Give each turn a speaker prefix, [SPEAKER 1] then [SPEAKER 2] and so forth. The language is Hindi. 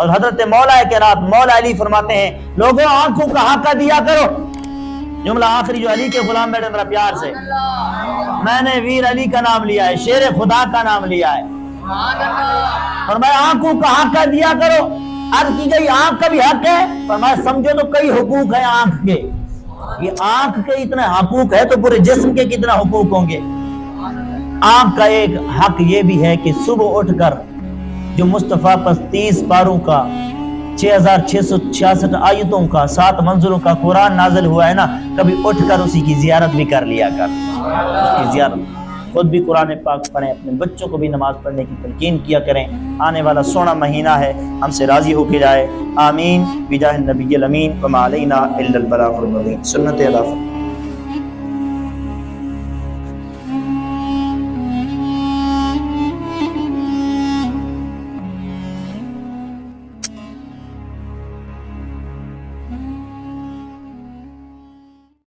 [SPEAKER 1] और हजरत मौला अली फरमाते हैं, लोगों आंखों का हक दिया करो। जुमला आखिरी जो अली के गुलाम बैठे मेरा प्यार से, मैंने वीर अली का नाम लिया है, शेर खुदा का नाम लिया है, और मैं आंखों का हक दिया करो। अर्ज की गई आंख का भी हक है, पर मैं समझो तो कई हुकूक है आंख के। ये आंख के इतने हुकूक है तो पूरे जिस्म के कितना हुकूक होंगे। आंख का एक हक ये भी है कि सुबह उठकर जो मुस्तफा पर 30 पारों का 6666 आयतों का 7 मंजिलों का कुरान नाजिल हुआ है ना, कभी उठकर उसी की जियारत भी कर लिया कर। उसकी जियारत, खुद भी कुरान पाक पढ़ें, अपने बच्चों को भी नमाज पढ़ने की तलकीन किया करें। आने वाला सोना महीना है, हमसे राजी होके जाए। आमीन बिजाह नबी अमीन व मा अलैना इल्लल बलागुल मुबीन। सुन्नत अदा।